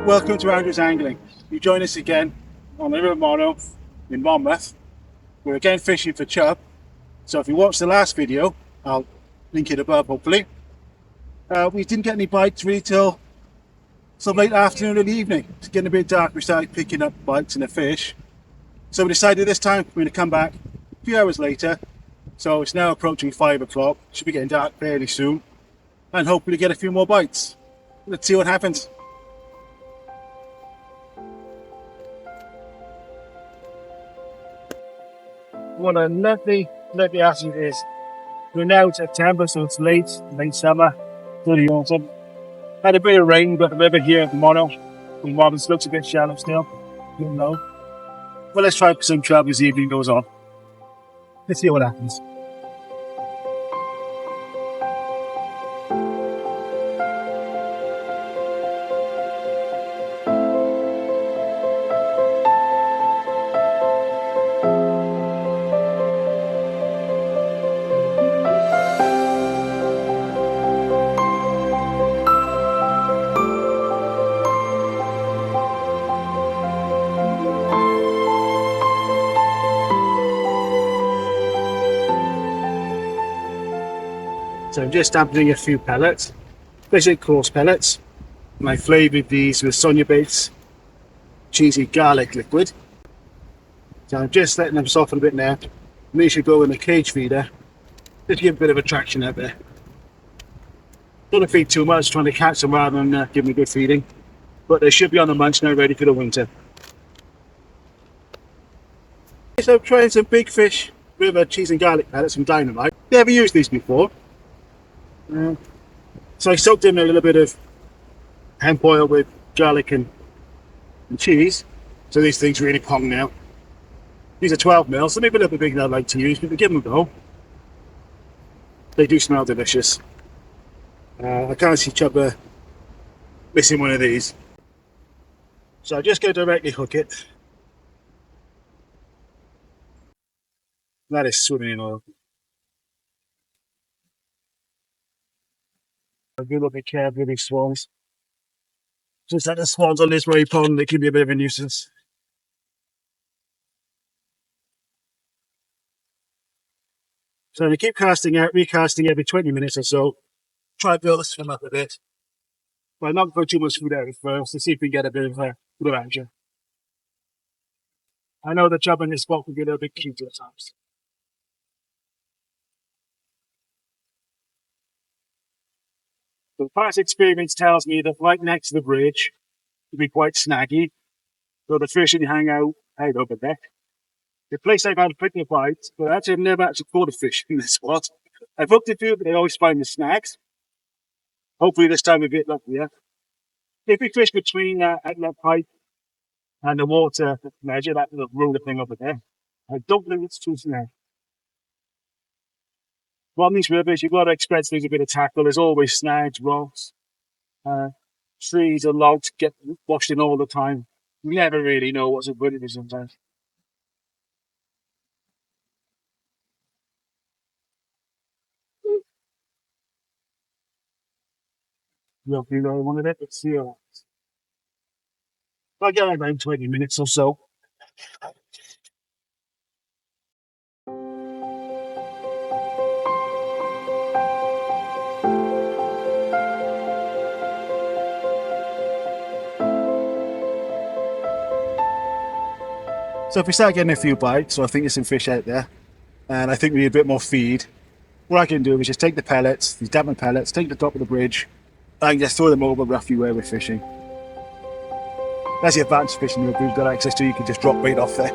Welcome to Andrew's Angling. You join us again on the River Monnow in Monmouth. We're again fishing for chub. So if you watched the last video, I'll link it above hopefully. We didn't get any bites really till some late afternoon and evening. It's getting a bit dark, we started picking up bites and a fish. So we decided this time we're going to come back a few hours later. So it's now approaching 5 o'clock, should be getting dark fairly soon. And hopefully get a few more bites. Let's see what happens. What a lovely afternoon it is. We're now in September, so it's late summer, early autumn. Had a bit of rain, but a bit here at Monnow. The Monmouth looks a bit shallow still, a bit low. Well, let's try some chub as the evening goes on. Let's see what happens. So I'm just sampling a few pellets, especially coarse pellets. And I flavoured these with Sonia Bates cheesy garlic liquid. So I'm just letting them soften a bit now. And these should go in the cage feeder, just to give a bit of attraction out there. Don't want to feed too much, trying to catch them rather than give them a good feeding. But they should be on the munch now, ready for the winter. So I'm trying some big fish with cheese and garlic pellets from Dynamite. Never used these before. So I soaked in a little bit of hemp oil with garlic and cheese. So these things really pong now. These are 12 mil, so maybe a little bit bigger than I like to use, but give them a go. They do smell delicious. I can't see chub missing one of these. So I'm just going to directly hook it. That is swimming in oil. I do look at carefully with these swans. Just like the swans on this ray pond, they can be a bit of a nuisance. So we keep casting out, recasting every 20 minutes or so. Try to build the swim up a bit. But not put too much food out at first to see if we can get a bit of good action. I know the chub in this spot can get a little bit cute at times. So past experience tells me that right next to the bridge will be quite snaggy. So the fish can hang out over there. The place I've had plenty of bites, but actually I've never actually caught a fish in this spot. I've hooked a few, but they always find the snags. Hopefully this time we'll get luckier. If we fish between that outlet pipe and the water measure, that little ruler thing over there, I don't think it's too snag. Well, on these rivers, you've got to expect there's a bit of tackle. There's always snags, rocks, trees and logs get washed in all the time. You never really know what's a good it is sometimes. Roughly know one of it, let's see. I'll get around 20 minutes or so. So if we start getting a few bites, so I think there's some fish out there, and I think we need a bit more feed, what I can do is just take the pellets, these dampened pellets, take the top of the bridge, and just throw them over roughly where we're fishing. That's the advantage of fishing you've got access to, you can just drop right off there.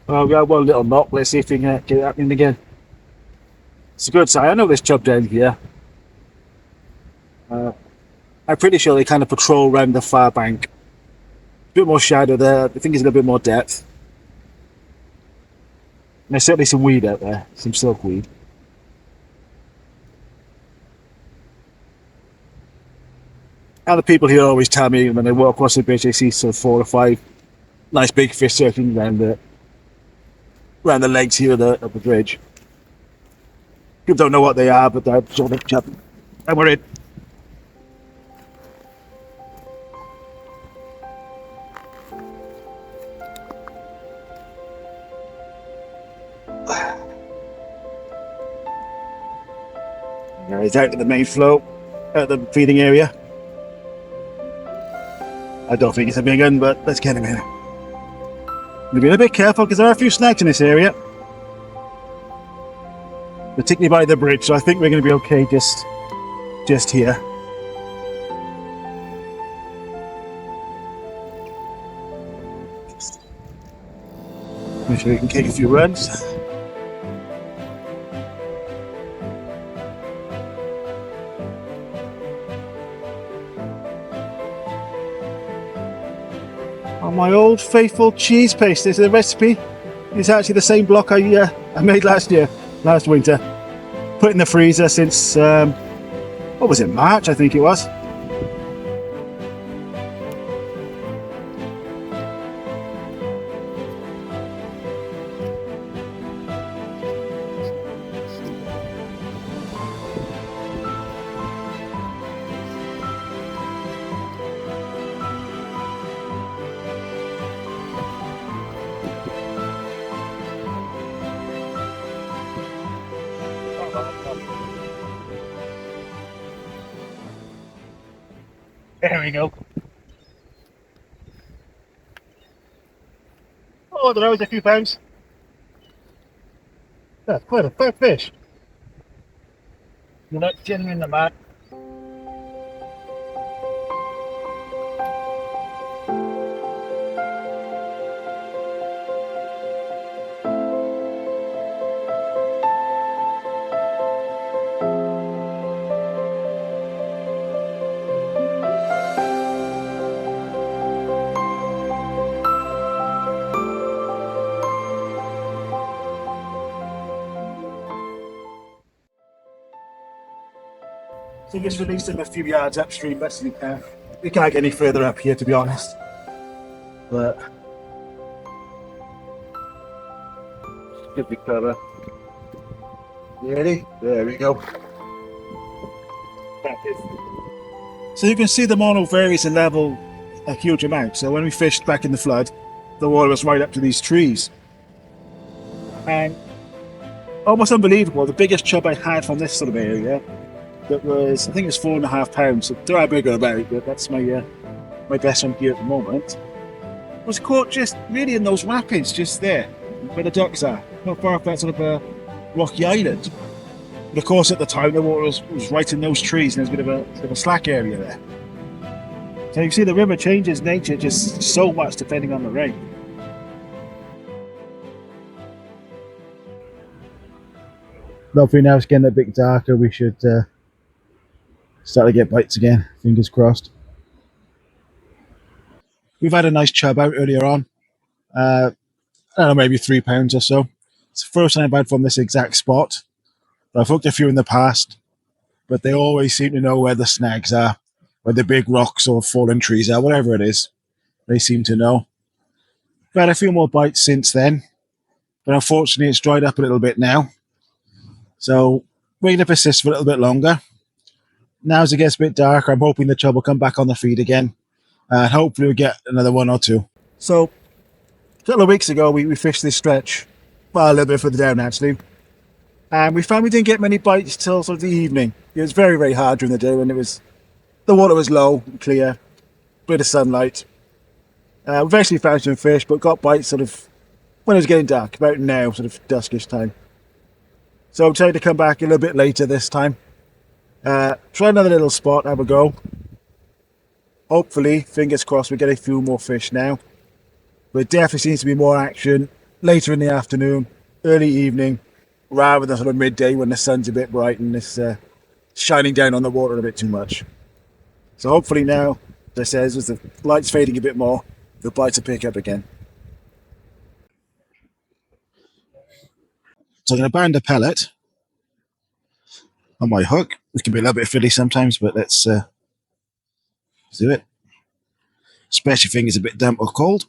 Well, we had one little knock. Let's see if we can get it happening again. It's a good sign. I know there's chub down here. I'm pretty sure they kind of patrol around the far bank. A bit more shadow there. I think there's a little bit more depth. And there's certainly some weed out there, some silkweed. And the people here always tell me when they walk across the bridge, they see sort of 4 or 5 nice big fish circling around the legs here of the bridge. People don't know what they are, but they're sort of chub. And we're in. There he's out to the main flow, out the feeding area. I don't think it's a big one, but let's get him in. We'll be a bit careful because there are a few snags in this area, particularly by the bridge, so I think we're going to be okay just here. Make sure we can kick a few runs. On my old faithful cheese paste. This is the recipe. It's actually the same block I made last winter. Put it in the freezer since what was it, March I think it was. There we go. Oh, there was a few pounds. That's quite a fair fish. You're not getting in the mat. So just released him a few yards upstream, best we can. We can't get any further up here, to be honest. But should be clever. Ready? There we go. So you can see the Monnow varies in level a huge amount. So when we fished back in the flood, the water was right up to these trees. And almost unbelievable, the biggest chub I had from this sort of area, that was, I think it was 4.5 pounds. So there are bigger about, but that's my my best one here at the moment. Was caught just really in those rapids, just there, where the ducks are, not far off that sort of a rocky island. But of course, at the time, the water was right in those trees, and there's a bit of a slack area there. So you can see the river changes nature just so much depending on the rain. Hopefully now it's getting a bit darker, we should start to get bites again, fingers crossed. We've had a nice chub out earlier on. I don't know, maybe 3 pounds or so. It's the first time I've had from this exact spot. I've hooked a few in the past, but they always seem to know where the snags are, where the big rocks or fallen trees are, whatever it is. They seem to know. I've had a few more bites since then, but unfortunately it's dried up a little bit now. So we're going to persist for a little bit longer. Now as it gets a bit darker, I'm hoping the chub will come back on the feed again. And hopefully we'll get another 1 or 2. So a couple of weeks ago we fished this stretch, well, a little bit further down actually. And we found we didn't get many bites till sort of the evening. It was very, very hard during the day when the water was low and clear, bit of sunlight. We've actually found some fish, but got bites sort of when it was getting dark, about now, sort of duskish time. So I'm trying to come back a little bit later this time. Try another little spot, have a go. Hopefully, fingers crossed, we get a few more fish now. But it definitely seems to be more action later in the afternoon, early evening, rather than sort of midday when the sun's a bit bright and it's shining down on the water a bit too much. So hopefully now, as I says, as the light's fading a bit more, the bites will pick up again. So I'm going to bind a pellet on my hook. It can be a little bit fiddly sometimes, but let's do it. Especially if your finger's a bit damp or cold.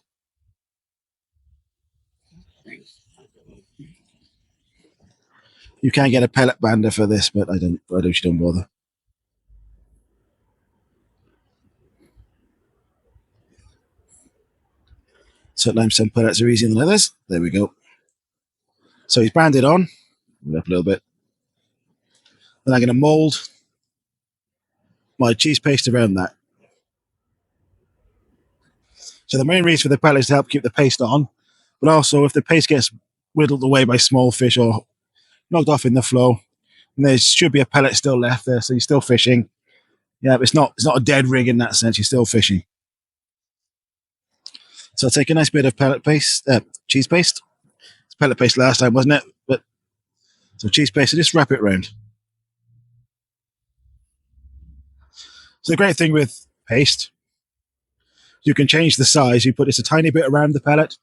You can get a pellet bander for this, but I don't bother. Sometimes some pellets are easier than others. There we go. So he's banded on. Up a little bit. Then I'm going to mould my cheese paste around that. So the main reason for the pellet is to help keep the paste on, but also if the paste gets whittled away by small fish or knocked off in the flow, there should be a pellet still left there, so you're still fishing. Yeah, but it's not a dead rig in that sense. You're still fishing. So I'll take a nice bit of pellet paste, cheese paste. It's pellet paste last time, wasn't it? But so cheese paste, so just wrap it around. So the great thing with paste, you can change the size. You put just a tiny bit around the pellet,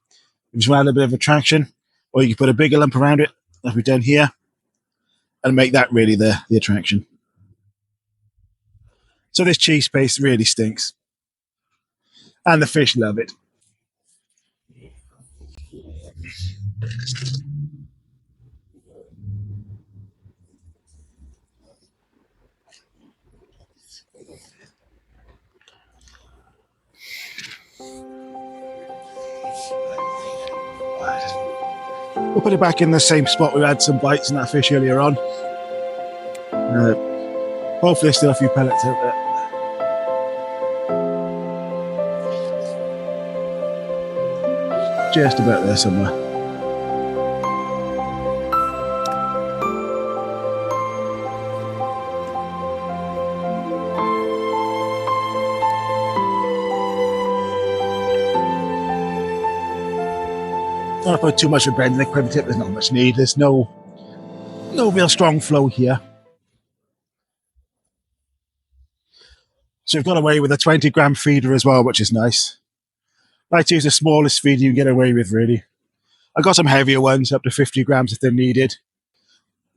just add a bit of attraction, or you can put a bigger lump around it, like we've done here, and make that really the attraction. So this cheese paste really stinks, and the fish love it. We'll put it back in the same spot we had some bites in that fish earlier on. Hopefully there's still a few pellets out there. Just about there somewhere. Don't put too much of bread in the quiver tip. There's not much need. There's no real strong flow here. So we've got away with a 20-gram feeder as well, which is nice. I like to use the smallest feeder you can get away with, really. I got some heavier ones, up to 50 grams if they're needed.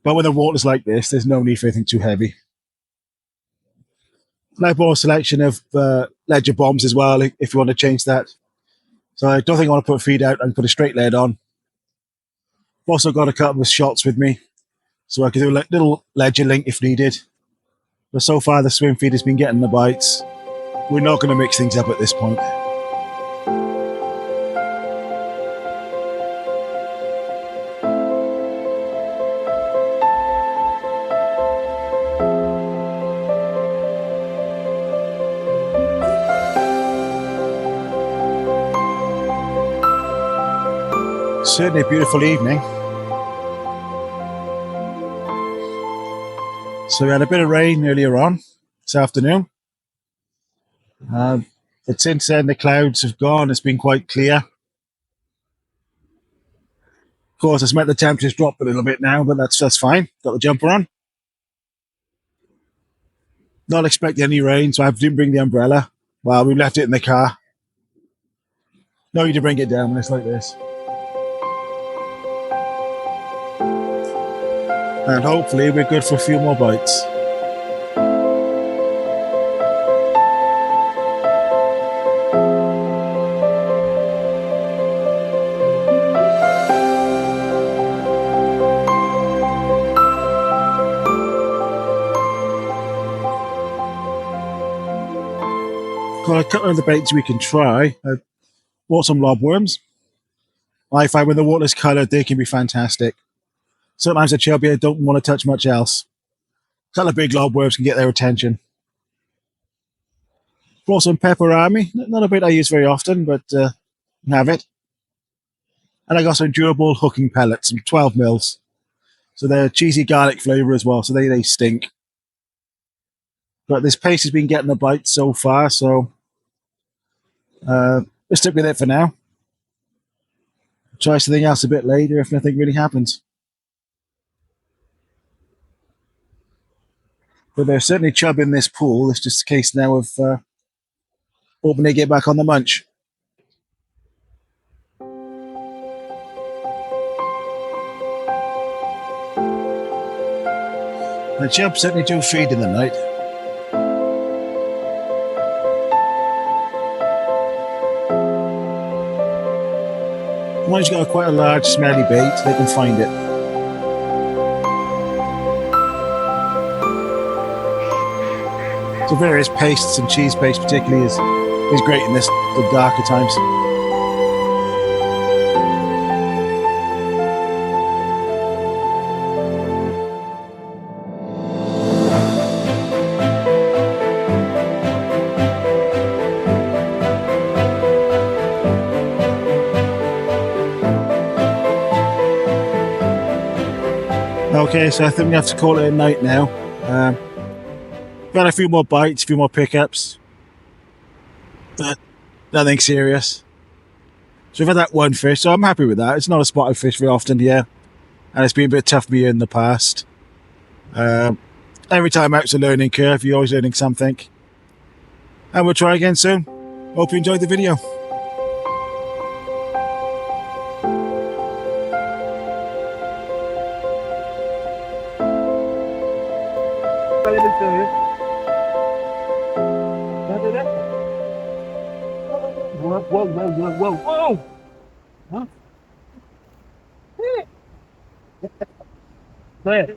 But when the water's like this, there's no need for anything too heavy. I bought a selection of ledger bombs as well, if you want to change that. So I don't think I want to put a feed out. I can put a straight lead on. I've also got a couple of shots with me, so I can do a little ledger link if needed. But so far, the swim feed has been getting the bites. We're not going to mix things up at this point. Certainly a beautiful evening. So we had a bit of rain earlier on this afternoon. But since then, the clouds have gone. It's been quite clear. Of course, it's meant the temperature's dropped a little bit now, but that's fine. Got the jumper on. Not expecting any rain, so I didn't bring the umbrella. Well, we left it in the car. No need to bring it down when it's like this. And hopefully we're good for a few more bites. Got a couple of the baits we can try. I bought some lobworms. I find when the water's coloured, they can be fantastic. Sometimes the chubby don't want to touch much else. A couple of big lobworms can get their attention. Brought some pepper army. Not a bait I use very often, but have it. And I got some durable hooking pellets, some 12 mils. So they're cheesy garlic flavour as well, so they stink. But this paste has been getting a bite so far, so let's stick with it for now. Try something else a bit later if nothing really happens. But there's certainly chub in this pool. It's just a case now of hoping they get back on the munch. The chub certainly do feed in the night. Once you've got quite a large smelly bait, they can find it. So various pastes and cheese paste particularly is great in the darker times. Okay, so I think we have to call it a night now. Got a few more bites, a few more pickups, but nothing serious. So we've had that one fish, so I'm happy with that. It's not a spotted fish very often here, and it's been a bit tough for me in the past. Every time out's a learning curve, you're always learning something. And we'll try again soon. Hope you enjoyed the video. Whoa! Huh? There.